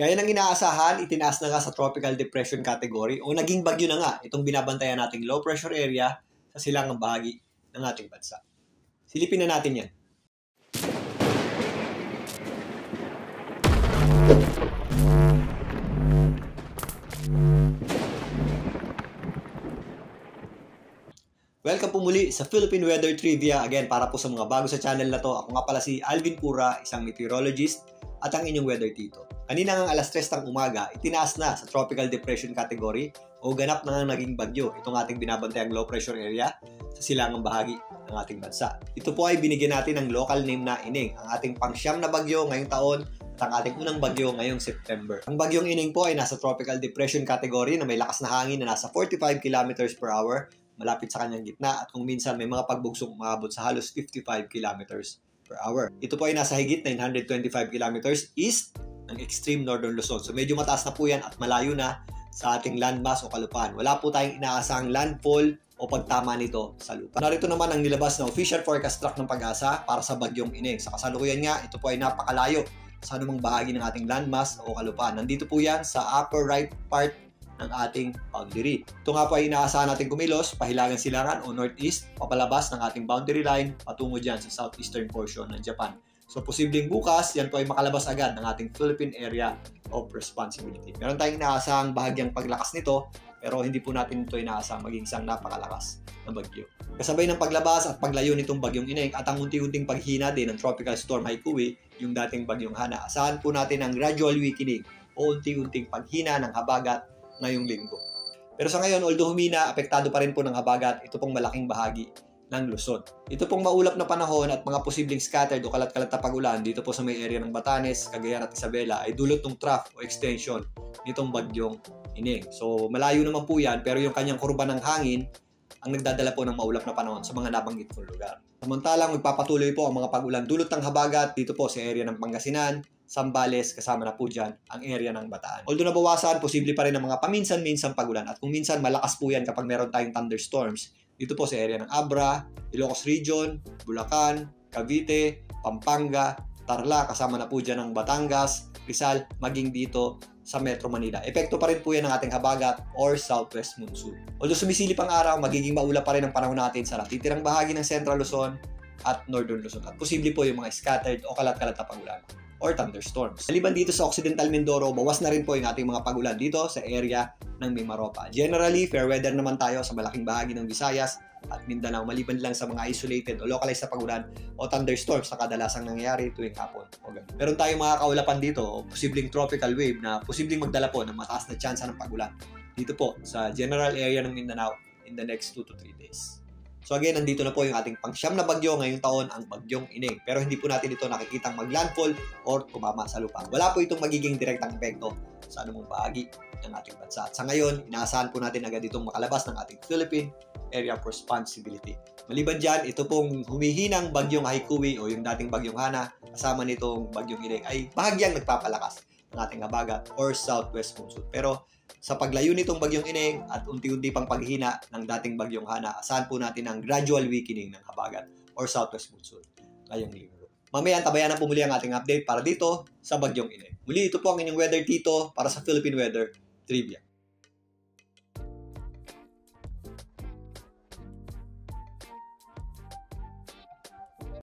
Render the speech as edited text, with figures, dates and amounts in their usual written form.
Gaya ng inaasahan, itinaas na nga sa tropical depression category o naging bagyo na nga itong binabantayan nating low pressure area sa silangang bahagi ng ating bansa. Silipin na natin yan. Welcome po muli sa Philippine Weather Trivia. Again, para po sa mga bago sa channel na to, ako nga pala si Alvin Pura, isang meteorologist at ang inyong weather tito. Kanina ng alas 3 ng umaga, itinaas na sa tropical depression category o ganap na nga naging bagyo itong ating binabantayang low pressure area sa silangang bahagi ng ating bansa. Ito po ay binigyan natin ng local name na Ining, ang ating pangsyam na bagyo ngayong taon at ang ating unang bagyo ngayong September. Ang bagyong Ining po ay nasa tropical depression category na may lakas na hangin na nasa 45 kilometers per hour malapit sa kanyang gitna at kung minsan may mga pagbugsong umabot sa halos 55 kilometers per hour. Ito po ay nasa higit 925 kilometers east ng extreme northern Luzon. So medyo mataas na po yan at malayo na sa ating landmass o kalupaan. Wala po tayong inaasahang landfall o pagtama nito sa lupa. Narito naman ang nilabas na official forecast track ng Pag-asa para sa bagyong Ining. Sa kasalukuyan nga, ito po ay napakalayo sa anumang bahagi ng ating landmass o kalupaan. Nandito po yan sa upper right part ng ating boundary. Ito nga po ay inaasahan natin kumilos, pahilagang silangan o northeast, papalabas ng ating boundary line patungo dyan sa southeastern portion ng Japan. So, posibleng bukas, yan po ay makalabas agad ng ating Philippine Area of Responsibility. Meron tayong inaasahang bahagyang paglakas nito, pero hindi po natin ito inaasahang maging isang napakalakas na bagyo. Kasabay ng paglabas at paglayo nitong bagyong Ining at ang unti-unting paghina din ng Tropical Storm Haikui, yung dating bagyong Hana, asahan po natin ang gradual weakening o unti-unting paghina ng habagat ngayong linggo. Pero sa ngayon, although humina, apektado pa rin po ng habagat ito pong malaking bahagi ng Luzon. Ito pong maulap na panahon at mga posibleng scattered o kalat-kalat na pag-ulan dito po sa may area ng Batanes, Cagayan at Isabela ay dulot ng trough o extension nitong bagyong Ining. So malayo naman po yan pero yung kanyang kurba ng hangin ang nagdadala po ng maulap na panahon sa mga nabanggit kong lugar. Samantalang magpapatuloy po ang mga pag-ulan dulot ng habagat dito po sa area ng Pangasinan, Zambales, kasama na po dyan ang area ng Bataan. Although nabawasan, posible pa rin ang mga paminsan-minsan pagulan. At kung minsan, malakas po yan kapag meron tayong thunderstorms. Dito po sa area ng Abra, Ilocos Region, Bulacan, Cavite, Pampanga, Tarlac, kasama na po dyan ang Batangas, Rizal, maging dito sa Metro Manila. Epekto pa rin po yan ng ating habagat or southwest monsoon. Although sumisilip ang araw, magiging maulap pa rin ang panahon natin sa natitirang bahagi ng Central Luzon at Northern Luzon. At posible po yung mga scattered o kalat-kalat na pagulan or thunderstorms. Maliban dito sa Occidental Mindoro, bawas na rin po yung ating mga pagulan dito sa area ng Mimaropa. Generally, fair weather naman tayo sa malaking bahagi ng Visayas at Mindanao, maliban lang sa mga isolated o localized na pagulan o thunderstorms na kadalasang nangyayari tuwing hapon o gabi. Meron tayong mga kaulapan dito o posibleng tropical wave na posibleng magdala po ng mataas na tsansa ng pagulan dito po sa general area ng Mindanao in the next 2 to 3 days. So again, nandito na po yung ating pangsyam na bagyo ngayong taon, ang bagyong Ining. Pero hindi po natin ito nakikitang maglandfall or tumama sa lupa. Wala po itong magiging direktang epekto sa anumang bahagi ng ating bansa. At sa ngayon, inaasahan po natin agad itong makalabas ng ating Philippine Area of Responsibility. Maliban dyan, ito pong humihinang bagyong Haikui o yung dating bagyong Hana, kasama nitong bagyong Ining ay bahagyang nagpapalakas ng ating habagat or southwest monsoon. Pero sa paglayo nitong bagyong Ining at unti-unti pang paghina ng dating bagyong Hana, asahan po natin ang gradual weakening ng habagat or southwest monsoon ngayong linggo. Mamaya antabayan na po muli ang ating update para dito sa bagyong Ining. Muli ito po ang inyong weather tito para sa Philippine Weather Trivia.